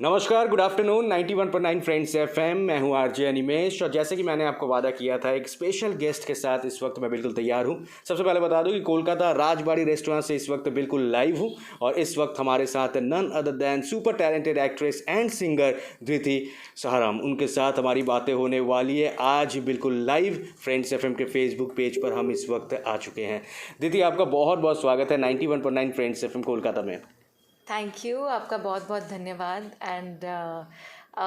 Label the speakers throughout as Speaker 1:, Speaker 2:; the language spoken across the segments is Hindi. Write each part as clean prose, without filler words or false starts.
Speaker 1: नमस्कार, गुड आफ्टरनून। 91.9 फ्रेंड्स एफएम, मैं हूं आरजे अनिमेश और जैसे कि मैंने आपको वादा किया था एक स्पेशल गेस्ट के साथ इस वक्त मैं बिल्कुल तैयार हूं। सबसे पहले बता दूं कि कोलकाता राजबाड़ी रेस्टोरेंट से इस वक्त बिल्कुल लाइव हूं और इस वक्त हमारे साथ none other than super talented actress and singer Dhriti Saharam. उनके साथ हमारी बातें होने वाली है आज बिल्कुल लाइव फ्रेंड्स एफएम के फेसबुक पेज पर हम इस वक्त आ चुके हैं। धृति, आपका बहुत बहुत स्वागत है 91.9 फ्रेंड्स एफएम कोलकाता में।
Speaker 2: थैंक यू, आपका बहुत बहुत धन्यवाद। एंड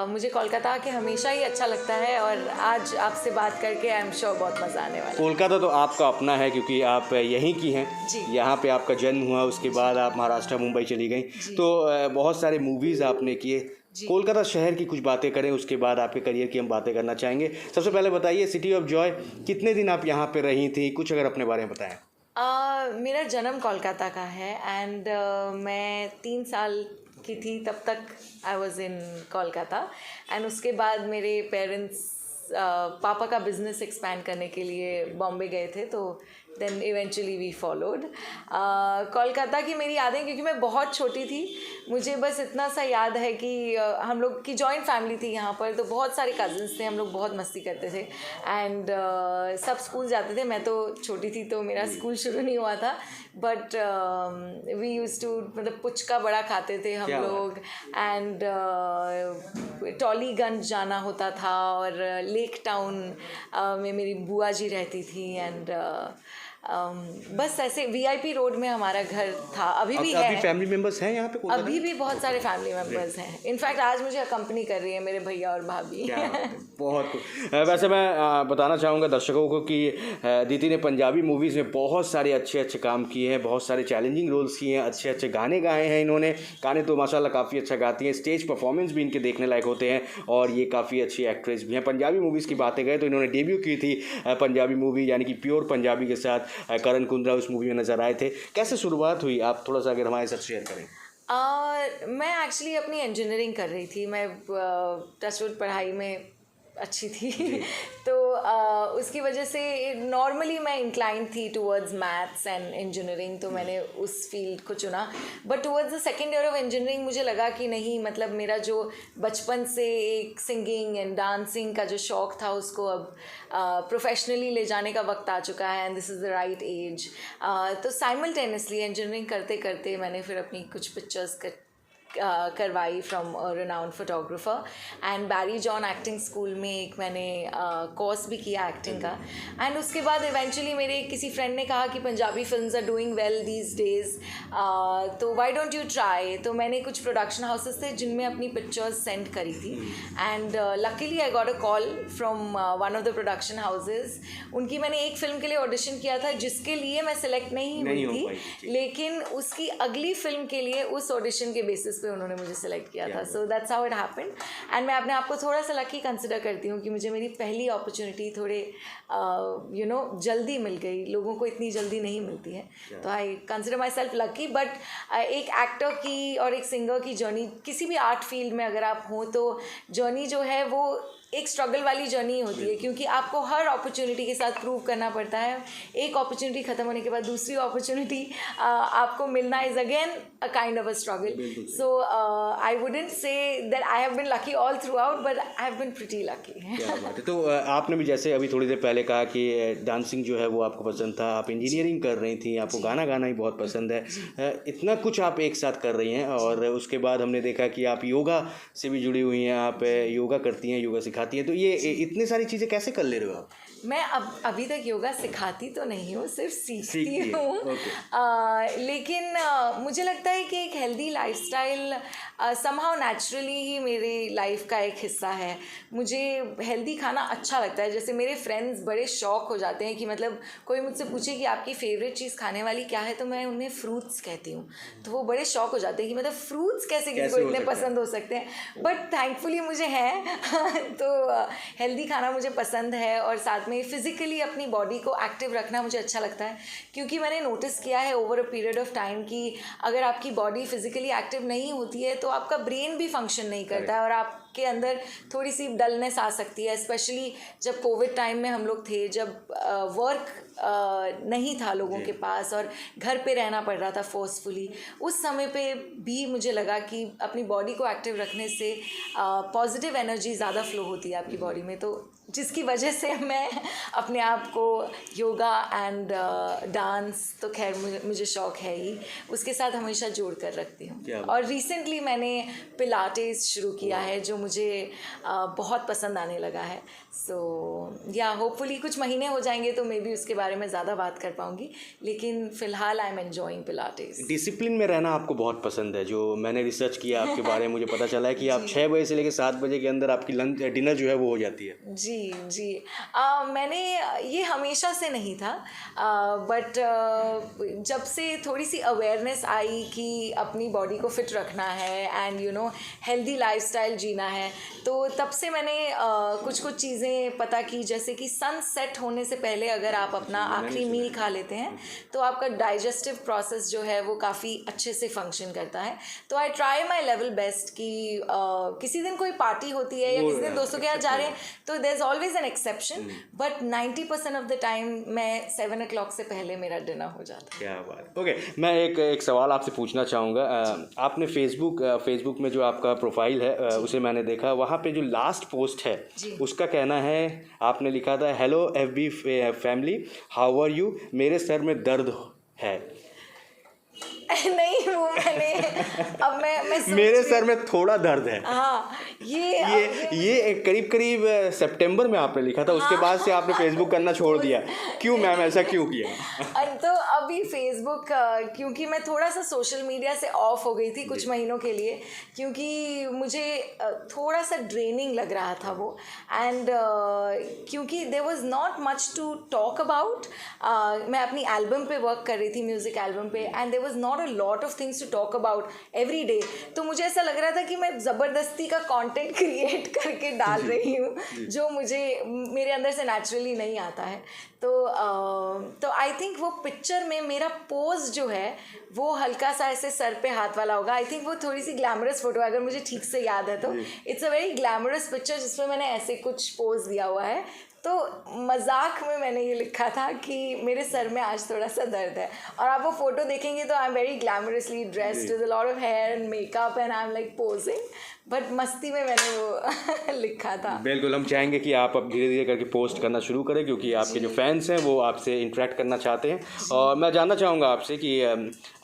Speaker 2: मुझे कोलकाता आके हमेशा ही अच्छा लगता है और आज आपसे बात करके आई एम श्योर बहुत मज़ा आने वाला है।
Speaker 1: कोलकाता तो आपका अपना है क्योंकि आप यहीं की हैं
Speaker 2: जी।
Speaker 1: यहाँ पे आपका जन्म हुआ, उसके बाद आप महाराष्ट्र मुंबई चली गई, तो बहुत सारे मूवीज़ आपने किए। कोलकाता शहर की कुछ बातें करें, उसके बाद आपके करियर की हम बातें करना चाहेंगे। सबसे पहले बताइए, सिटी ऑफ जॉय कितने दिन आप यहाँ पे रही थी, कुछ अगर अपने बारे में बताएं।
Speaker 2: मेरा जन्म कोलकाता का है एंड मैं 3 साल की थी तब तक I was in Kolkata. And उसके बाद मेरे पेरेंट्स पापा का बिज़नेस एक्सपैंड करने के लिए बॉम्बे गए थे, तो then eventually we followed. Kolkata की मेरी यादें, क्योंकि मैं बहुत छोटी थी, मुझे बस इतना सा याद है कि हम लोग की जॉइंट फैमिली थी यहाँ पर, तो बहुत सारे कज़न्स थे, हम लोग बहुत मस्ती करते थे एंड सब स्कूल जाते थे। मैं तो छोटी थी तो मेरा स्कूल शुरू नहीं हुआ था, बट वी यूज़ टू मतलब पुचका बड़ा खाते थे हम लोग एंड टॉलीगंज जाना होता था और लेक टाउन में मेरी बुआ जी रहती थी एंड बस ऐसे वीआईपी रोड में हमारा घर था। अभी भी है।
Speaker 1: अभी फैमिली मेंबर्स हैं यहाँ पे कोलकाता?
Speaker 2: अभी भी बहुत सारे फैमिली मेंबर्स हैं। इनफैक्ट आज मुझे अकम्पनी कर रही है मेरे भैया और भाभी।
Speaker 1: बहुत कुछ। वैसे मैं बताना चाहूँगा दर्शकों को कि दीदी ने पंजाबी मूवीज़ में बहुत सारे अच्छे अच्छे काम किए हैं, बहुत सारे चैलेंजिंग रोल्स किए हैं, अच्छे अच्छे गाने गाए हैं इन्होंने। गाने तो माशाल्लाह काफ़ी अच्छा गाती हैं, स्टेज परफॉर्मेंस भी इनके देखने लायक होते हैं और ये काफ़ी अच्छी एक्ट्रेस भी हैं। पंजाबी मूवीज़ की बातें करें तो इन्होंने डेब्यू की थी पंजाबी मूवी यानी कि प्योर पंजाबी के साथ। करण कुंद्रा उस मूवी में नज़र आए थे। कैसे शुरुआत हुई, आप थोड़ा सा अगर हमारे साथ शेयर करें।
Speaker 2: मैं एक्चुअली अपनी इंजीनियरिंग कर रही थी। मैं टचवुड पढ़ाई में अच्छी थी तो उसकी वजह से नॉर्मली मैं इंक्लाइन थी टुवर्ड्स मैथ्स एंड इंजीनियरिंग, तो मैंने उस फील्ड को चुना। But towards the second year of engineering मुझे लगा कि नहीं, मतलब मेरा जो बचपन से एक सिंगिंग एंड डांसिंग का जो शौक़ था उसको अब प्रोफेशनली ले जाने का वक्त आ चुका है and this is the right age. तो साइमल्टेनियसली इंजीनियरिंग करते करते मैंने फिर अपनी कुछ पिक्चर्स करवाई from renowned photographer and Barry John acting school में एक मैंने कोर्स भी किया एक्टिंग का। एंड उसके बाद इवेंचुअली मेरे किसी फ्रेंड ने कहा कि Punjabi films are doing well these days, तो व्हाई डोंट यू ट्राई। तो मैंने कुछ प्रोडक्शन हाउसेस थे जिनमें अपनी पिक्चर्स सेंड करी थी and luckily I got a call from one of the production houses. उनकी मैंने एक फिल्म के लिए ऑडिशन किया था जिसके लिए मैं सिलेक्ट नहीं हुई थी, लेकिन उसकी अगली फिल्म के लिए उस ऑडिशन के बेसिस पे उन्होंने मुझे सिलेक्ट किया था। So that's how it happened and मैं अपने आप को थोड़ा सा लकी कंसिडर करती हूँ कि मुझे मेरी पहली अपॉर्चुनिटी थोड़े जल्दी मिल गई। लोगों को इतनी जल्दी नहीं मिलती है, तो I consider my self lucky. But एक एक्टर की और एक सिंगर की जर्नी, किसी भी आर्ट फील्ड में अगर आप हों तो जर्नी जो है वो एक स्ट्रगल वाली जर्नी होती है, क्योंकि आपको हर अपॉर्चुनिटी के साथ प्रूव करना पड़ता है। एक अपॉर्चुनिटी ख़त्म होने के बाद दूसरी अपॉर्चुनिटी आपको मिलना is again a kind of a struggle. So I wouldn't say that I have been lucky all throughout, but I have been pretty lucky.
Speaker 1: तो आपने भी जैसे अभी थोड़ी देर पहले कहा कि डांसिंग जो है वो आपको पसंद था, आप इंजीनियरिंग कर रही थी, आपको गाना गाना ही बहुत पसंद है। इतना कुछ आप एक साथ कर रही हैं और उसके बाद हमने देखा कि आप योगा से भी जुड़ी हुई हैं, आप योगा करती हैं, योगा सिखाती हैं, तो ये इतनी सारी चीज़ें कैसे कर ले रहे हो आप?
Speaker 2: मैं अभी तक योगा सिखाती तो नहीं हूँ, सिर्फ सीखती हूँ। लेकिन मुझे लगता है कि एक हेल्दी लाइफस्टाइल समहाउ नेचुरली ही मेरी लाइफ का एक हिस्सा है। मुझे हेल्दी खाना अच्छा लगता है। जैसे मेरे फ्रेंड्स बड़े शौक हो जाते हैं कि मतलब कोई मुझसे पूछे कि आपकी फेवरेट चीज़ खाने वाली क्या है, तो मैं उन्हें फ्रूट्स कहती हूँ। तो वो बड़े शौक हो जाते हैं कि मतलब फ्रूट्स कैसे किसी को इतने पसंद हो सकते हैं, बट थैंकफुली मुझे है। तो हेल्दी खाना मुझे पसंद है और साथ में फिज़िकली अपनी बॉडी को एक्टिव रखना मुझे अच्छा लगता है, क्योंकि मैंने नोटिस किया है over a period of time कि अगर आपकी बॉडी फिज़िकली एक्टिव नहीं होती है तो आपका ब्रेन भी फंक्शन नहीं करता है और आप आपके अंदर थोड़ी सी डलनेस आ सकती है, स्पेशली जब कोविड टाइम में हम लोग थे, जब वर्क नहीं था लोगों के पास और घर पे रहना पड़ रहा था फोर्सफुली। उस समय पे भी मुझे लगा कि अपनी बॉडी को एक्टिव रखने से पॉजिटिव एनर्जी ज़्यादा फ्लो होती है आपकी बॉडी में, तो जिसकी वजह से मैं अपने आप को योगा एंड डांस, तो खैर मुझे शौक़ है ही, उसके साथ हमेशा जोड़ कर रखती हूँ। और रिसेंटली मैंने पिलाटेस शुरू किया है जो मुझे बहुत पसंद आने लगा है। सो या होपफुली कुछ महीने हो जाएंगे तो मे बी उसके बारे में ज़्यादा बात कर पाऊँगी, लेकिन फ़िलहाल I am enjoying Pilates.
Speaker 1: Discipline में रहना आपको बहुत पसंद है, जो मैंने रिसर्च किया आपके बारे में मुझे पता चला है कि आप 6 बजे से लेकर 7 बजे के अंदर आपकी लंच डिनर जो है वो हो जाती है।
Speaker 2: जी जी। मैंने ये हमेशा से नहीं था, बट जब से थोड़ी सी अवेयरनेस आई कि अपनी बॉडी को फिट रखना है and you know healthy lifestyle जीना है, तो तब से मैंने कुछ कुछ चीज़ें पता की, जैसे कि सनसेट होने से पहले अगर आप अपना आखिरी मील खा लेते हैं तो आपका डाइजेस्टिव प्रोसेस जो है वो काफ़ी अच्छे से फंक्शन करता है। तो I try my level best कि किसी दिन कोई पार्टी होती है या किसी दिन दोस्तों के यहाँ जा रहे हैं तो there is always an exception, but 90% of the time मैं 7 o'clock से पहले मेरा डिनर हो जाता है।
Speaker 1: क्या बात। ओके, मैं एक सवाल आपसे पूछना चाहूँगा। आपने फेसबुक में जो आपका प्रोफाइल है उसे मैंने देखा, वहाँ पे जो लास्ट पोस्ट है उसका कहना है, आपने लिखा था hello FB family, how are you, मेरे सर में दर्द है।
Speaker 2: नहीं, वो मैंने अब मैं
Speaker 1: मेरे सर में थोड़ा दर्द है।
Speaker 2: हाँ,
Speaker 1: ये करीब सितंबर में आपने लिखा था, उसके बाद से आपने फेसबुक करना छोड़ दिया, क्यों मैम, ऐसा क्यों किया?
Speaker 2: तो अभी फेसबुक क्योंकि मैं थोड़ा सा सोशल मीडिया से ऑफ हो गई थी कुछ महीनों के लिए, क्योंकि मुझे थोड़ा सा ड्रेनिंग लग रहा था वो, एंड क्योंकि there was not much to talk about. मैं अपनी एल्बम पे वर्क कर रही थी, म्यूज़िक एल्बम पे, and there was not a lot of things to talk about every day. तो मुझे ऐसा लग रहा था कि मैं ज़बरदस्ती का कंटेंट क्रिएट करके डाल रही हूँ जो मुझे मेरे अंदर से नेचुरली नहीं आता है। तो आई थिंक वो पिक्चर में मेरा पोज जो है वो हल्का सा ऐसे सर पे हाथ वाला होगा। आई थिंक वो थोड़ी सी ग्लैमरस फोटो है, अगर मुझे ठीक से याद है तो it's a very glamorous picture जिसमें मैंने ऐसे कुछ पोज दिया हुआ है। तो मजाक में मैंने ये लिखा था कि मेरे सर में आज थोड़ा सा दर्द है, और आप वो फोटो देखेंगे तो I am very glamorously dressed with a lot of hair and makeup and I am like posing, but मस्ती में मैंने वो लिखा था।
Speaker 1: बिल्कुल, हम चाहेंगे कि आप अब धीरे धीरे करके पोस्ट करना शुरू करें, क्योंकि आपके जो फैंस हैं वो आपसे इंटरेक्ट करना चाहते हैं। और मैं जानना चाहूँगा आपसे कि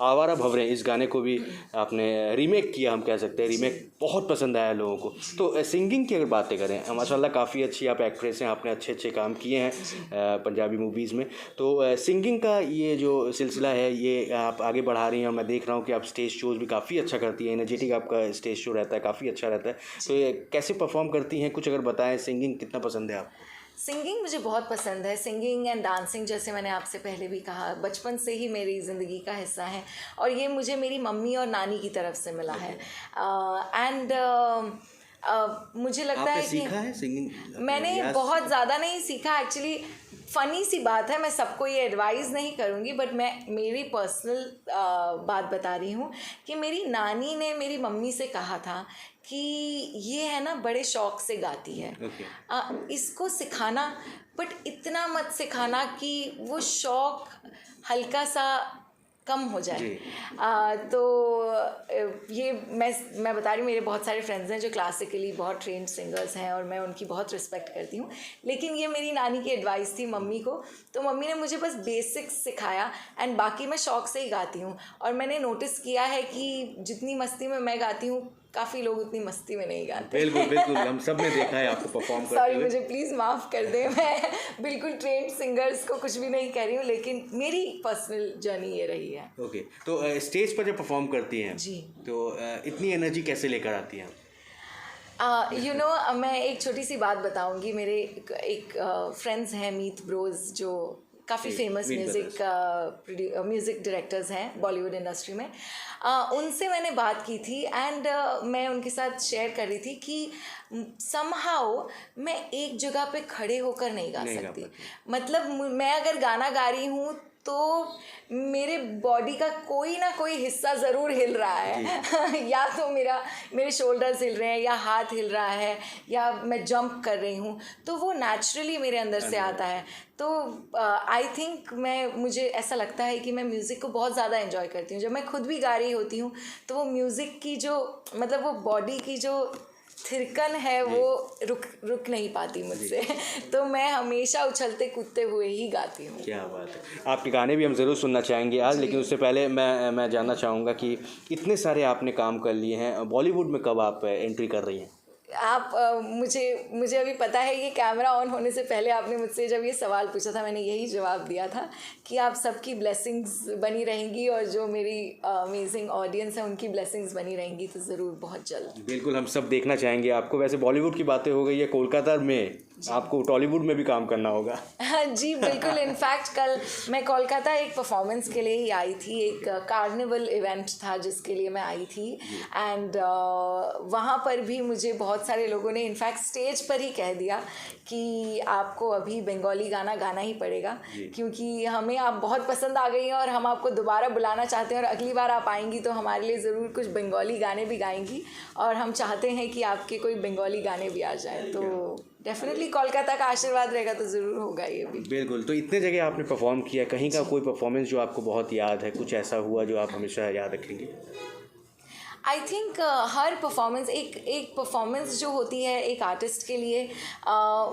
Speaker 1: आवारा भंवरें, इस गाने को भी आपने रीमेक किया, हम कह सकते हैं रीमेक बहुत पसंद आया लोगों को। तो सिंगिंग की अगर बातें करें, माशाल्लाह काफ़ी अच्छी आप एक्ट्रेस हैं, आपने अच्छे अच्छे काम किए हैं पंजाबी मूवीज़ में। तो सिंगिंग का ये जो सिलसिला है ये आप आगे बढ़ा रही हैं, और मैं देख रहा हूँ कि आप स्टेज शोज़ भी काफ़ी अच्छा करती हैं, एनर्जेटिक आपका स्टेज शो रहता है, काफ़ी अच्छा रहता है। तो ये कैसे परफॉर्म करती हैं, कुछ अगर बताएं, सिंगिंग कितना पसंद है आपको?
Speaker 2: सिंगिंग मुझे बहुत पसंद है। सिंगिंग एंड डांसिंग, जैसे मैंने आपसे पहले भी कहा, बचपन से ही मेरी ज़िंदगी का हिस्सा है, और ये मुझे मेरी मम्मी और नानी की तरफ से मिला है। एंड मुझे लगता है कि
Speaker 1: सीखा है सिंगिंग?
Speaker 2: मैंने बहुत ज़्यादा नहीं सीखा एक्चुअली। फ़नी सी बात है, मैं सबको ये एडवाइस नहीं करूँगी, बट मैं मेरी पर्सनल बात बता रही हूँ कि मेरी नानी ने मेरी मम्मी से कहा था कि ये है ना बड़े शौक़ से गाती है, इसको सिखाना, बट इतना मत सिखाना कि वो शौक़ हल्का सा कम हो जाए। तो ये मैं बता रही हूँ, मेरे बहुत सारे फ्रेंड्स हैं जो क्लासिकली बहुत ट्रेंड सिंगर्स हैं और मैं उनकी बहुत रिस्पेक्ट करती हूँ, लेकिन ये मेरी नानी की एडवाइस थी मम्मी को। तो मम्मी ने मुझे बस बेसिक्स सिखाया, एंड बाकी मैं शौक़ से ही गाती हूँ। और मैंने नोटिस किया है कि जितनी मस्ती में मैं गाती हूँ, काफ़ी लोग उतनी मस्ती में नहीं गाते।
Speaker 1: बिल्कुल बिल्कुल, हम सब ने देखा है आपको परफॉर्म करते हुए।
Speaker 2: सॉरी, मुझे प्लीज़ माफ़ कर दें, मैं बिल्कुल ट्रेंड सिंगर्स को कुछ भी नहीं कह रही हूँ, लेकिन मेरी पर्सनल जर्नी ये रही है।
Speaker 1: ओके, तो स्टेज पर जब परफॉर्म करती हैं
Speaker 2: जी,
Speaker 1: तो इतनी एनर्जी कैसे लेकर आती हैं?
Speaker 2: यू नो, मैं एक छोटी सी बात बताऊंगी। मेरे एक फ्रेंड्स हैं, मीत ब्रोज, जो काफ़ी फेमस म्यूज़िक डायरेक्टर्स हैं बॉलीवुड इंडस्ट्री में। उनसे मैंने बात की थी, एंड मैं उनके साथ शेयर कर रही थी कि समहाउ मैं एक जगह पे खड़े होकर नहीं गा सकती। मतलब मैं अगर गाना गा रही हूँ तो मेरे बॉडी का कोई ना कोई हिस्सा ज़रूर हिल रहा है या तो मेरे शोल्डर्स हिल रहे हैं, या हाथ हिल रहा है, या मैं जंप कर रही हूँ, तो वो नेचुरली मेरे अंदर से आता है। तो आई थिंक मुझे ऐसा लगता है कि मैं म्यूज़िक को बहुत ज़्यादा एंजॉय करती हूँ। जब मैं खुद भी गा रही होती हूँ तो वो म्यूज़िक की जो मतलब वो बॉडी की जो थिरकन है वो रुक नहीं पाती मुझसे तो मैं हमेशा उछलते कूदते हुए ही गाती हूँ।
Speaker 1: क्या बात है। आपके गाने भी हम ज़रूर सुनना चाहेंगे आज, लेकिन उससे पहले मैं जानना चाहूँगा कि इतने सारे आपने काम कर लिए हैं, बॉलीवुड में कब आप एंट्री कर रही हैं?
Speaker 2: आप मुझे अभी पता है ये कैमरा ऑन होने से पहले आपने मुझसे जब ये सवाल पूछा था, मैंने यही जवाब दिया था कि आप सबकी ब्लेसिंग्स बनी रहेंगी और जो मेरी अमेजिंग ऑडियंस है उनकी ब्लेसिंग्स बनी रहेंगी, तो ज़रूर बहुत जल्द।
Speaker 1: बिल्कुल, हम सब देखना चाहेंगे आपको। वैसे बॉलीवुड की बातें हो गई है, कोलकाता में आपको टॉलीवुड में भी काम करना होगा।
Speaker 2: जी बिल्कुल। इनफैक्ट कल मैं कोलकाता एक परफॉर्मेंस के लिए ही आई थी, एक कार्निवल इवेंट था जिसके लिए मैं आई थी, एंड वहाँ पर भी मुझे बहुत सारे लोगों ने इनफैक्ट स्टेज पर ही कह दिया कि आपको अभी बंगाली गाना गाना ही पड़ेगा, क्योंकि हमें आप बहुत पसंद आ गई हैं और हम आपको दोबारा बुलाना चाहते हैं, और अगली बार आप आएंगी तो हमारे लिए ज़रूर कुछ बंगाली गाने भी गाएंगी, और हम चाहते हैं कि आपके कोई बंगाली गाने भी आ जाए। तो डेफिनेटली कोलकाता का आशीर्वाद रहेगा तो ज़रूर होगा ये भी।
Speaker 1: बिल्कुल। तो इतने जगह आपने परफॉर्म किया, कहीं का कोई परफॉर्मेंस जो आपको बहुत याद है, कुछ ऐसा हुआ जो आप हमेशा याद रखेंगे?
Speaker 2: आई थिंक हर परफॉर्मेंस एक परफॉर्मेंस जो होती है एक आर्टिस्ट के लिए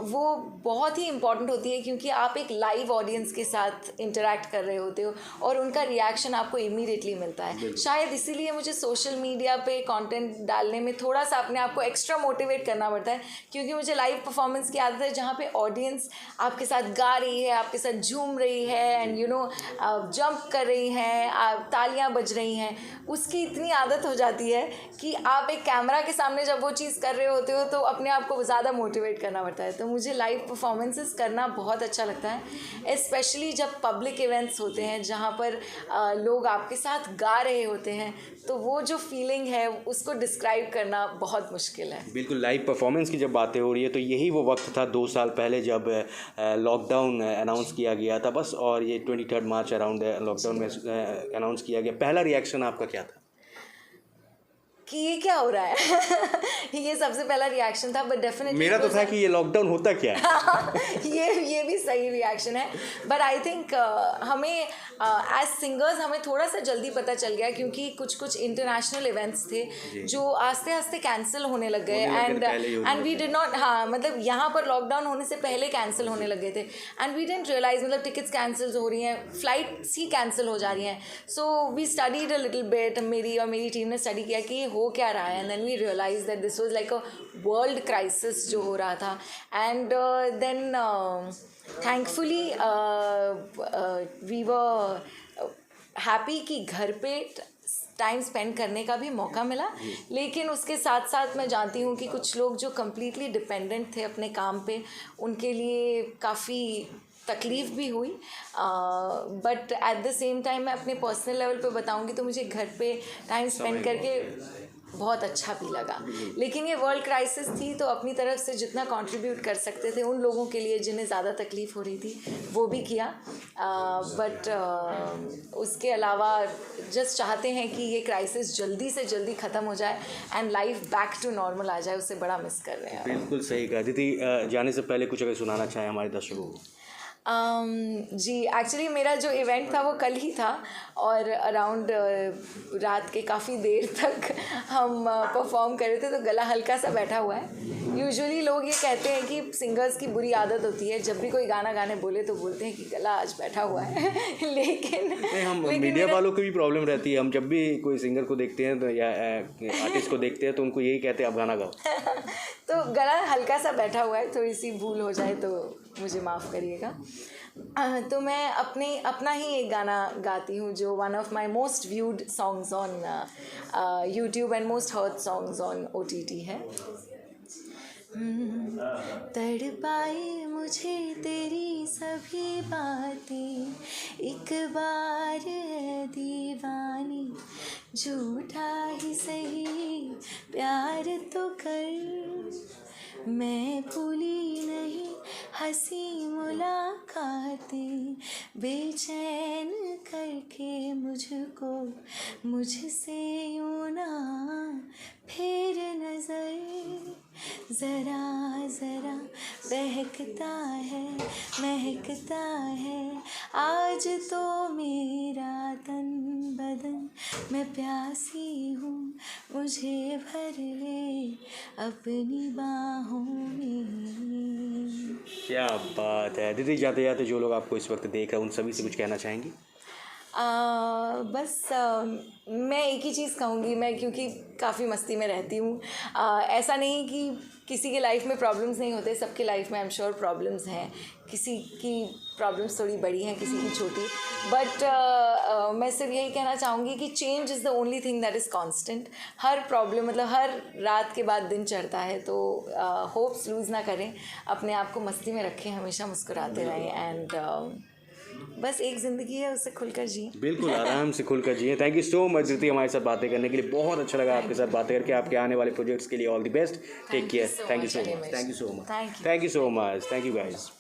Speaker 2: वो बहुत ही इम्पॉर्टेंट होती है, क्योंकि आप एक लाइव ऑडियंस के साथ इंटरेक्ट कर रहे होते हो और उनका रिएक्शन आपको इमीडिएटली मिलता है। शायद इसीलिए मुझे सोशल मीडिया पे कंटेंट डालने में थोड़ा सा अपने आप को एक्स्ट्रा मोटिवेट करना पड़ता है, क्योंकि मुझे लाइव परफॉर्मेंस की आदत है जहाँ पे ऑडियंस आपके साथ गा रही है, आपके साथ झूम रही है, एंड जंप कर रही हैं, तालियां बज रही हैं। उसकी इतनी आदत हो जाती है कि आप एक कैमरा के सामने जब वो चीज़ कर रहे होते हो तो अपने आप को ज़्यादा मोटिवेट करना पड़ता है। तो मुझे लाइव परफॉर्मेंसेस करना बहुत अच्छा लगता है, स्पेशली जब पब्लिक इवेंट्स होते हैं जहाँ पर लोग आपके साथ गा रहे होते हैं, तो वो जो फीलिंग है उसको डिस्क्राइब करना बहुत मुश्किल है।
Speaker 1: बिल्कुल। लाइव परफॉर्मेंस की जब बातें हो रही है तो यही वो वक्त था 2 साल पहले जब लॉकडाउन अनाउंस किया गया था बस, और ये 23 मार्च अराउंड लॉकडाउन में अनाउंस किया गया। पहला रिएक्शन आपका क्या था
Speaker 2: कि ये क्या हो रहा है ये सबसे पहला रिएक्शन था, बट डेफिनेटली
Speaker 1: मेरा तो था कि ये लॉकडाउन होता क्या है।
Speaker 2: ये भी सही रिएक्शन है, बट आई थिंक हमें एज सिंगर्स हमें थोड़ा सा जल्दी पता चल गया, क्योंकि कुछ इंटरनेशनल इवेंट्स थे जो आस्ते आस्ते कैंसिल होने लग गए, एंड वी डिड नॉट, हाँ मतलब यहाँ पर लॉकडाउन होने से पहले कैंसिल होने लग गए थे, एंड वी डिडंट रियलाइज, मतलब टिकट्स कैंसिल हो रही हैं, फ्लाइट्स ही कैंसिल हो जा रही हैं। So we studied a little bit, मेरी टीम ने स्टडी किया कि हो क्या रहा है, and then we realise that this was like a world crisis जो हो रहा था, and then thankfully we were happy कि घर पे टाइम स्पेंड करने का भी मौका मिला। लेकिन उसके साथ साथ मैं जानती हूँ कि कुछ लोग जो कम्प्लीटली डिपेंडेंट थे अपने काम पे, उनके लिए काफ़ी तकलीफ़ भी हुई, but at the same time मैं अपने पर्सनल लेवल पे बताऊँगी तो मुझे घर पे टाइम स्पेंड करके बहुत अच्छा भी लगा। लेकिन ये वर्ल्ड क्राइसिस थी, तो अपनी तरफ से जितना कंट्रीब्यूट कर सकते थे उन लोगों के लिए जिन्हें ज़्यादा तकलीफ़ हो रही थी वो भी किया, बट उसके अलावा जस्ट चाहते हैं कि ये क्राइसिस जल्दी से जल्दी ख़त्म हो जाए and life back to normal आ जाए, उससे बड़ा मिस कर रहे हैं।
Speaker 1: बिल्कुल सही कहा दीदी। जाने से पहले कुछ अगर सुनाना चाहें हमारे दर्शकों को?
Speaker 2: जी एक्चुअली मेरा जो इवेंट था वो कल ही था, और अराउंड रात के काफ़ी देर तक हम परफॉर्म कर रहे थे, तो गला हल्का सा बैठा हुआ है। यूजुअली लोग ये कहते हैं कि सिंगर्स की बुरी आदत होती है, जब भी कोई गाना गाने बोले तो बोलते हैं कि गला आज बैठा हुआ है लेकिन
Speaker 1: मीडिया वालों की भी प्रॉब्लम रहती है। हम जब भी कोई सिंगर को देखते हैं तो या आर्टिस्ट को देखते हैं तो उनको यही कहते हैं आप गाना गाओ।
Speaker 2: तो गला हल्का सा बैठा हुआ है, थोड़ी सी भूल हो जाए तो मुझे माफ़ करिएगा। तो मैं अपना ही एक गाना गाती हूँ जो one of my most viewed songs on YouTube and most heard songs on OTT है। तड़पाए मुझे तेरी सभी बातें, एक बार है दीवानी, झूठा ही सही प्यार तो कर, मैं भूली नहीं हंसी मुलाकातें, बेचैन को मुझसे यूं ना फेर नजर, जरा जरा बहकता है महकता है आज तो मेरा तन बदन, मैं प्यासी हूँ मुझे भर ले अपनी बाहों में।
Speaker 1: क्या बात है दीदी, जाते जाते जो लोग आपको इस वक्त देख रहे हैं उन सभी से कुछ कहना चाहेंगी?
Speaker 2: बस मैं एक ही चीज़ कहूँगी, मैं क्योंकि काफ़ी मस्ती में रहती हूँ, ऐसा नहीं कि किसी के लाइफ में प्रॉब्लम्स नहीं होते, सबके लाइफ में आई एम श्योर प्रॉब्लम्स हैं, किसी की प्रॉब्लम्स थोड़ी बड़ी हैं किसी की छोटी, बट मैं सिर्फ यही कहना चाहूँगी कि change is the only thing that is constant. Her problem मतलब हर रात के बाद दिन चढ़ता है, तो होप्स लूज़ ना करें, अपने आप को मस्ती में रखें, हमेशा मुस्कुराते रहें एंड बस एक ज़िंदगी है, उससे खुलकर जिए।
Speaker 1: बिल्कुल आराम से खुलकर जिए। थैंक यू सो मच धृति हमारे साथ बातें करने के लिए, बहुत अच्छा लगा आपके साथ बातें करके। आपके आने वाले प्रोजेक्ट्स के लिए all the best, take care, thank you so much, thank you so much, thank you so much, thank you guys.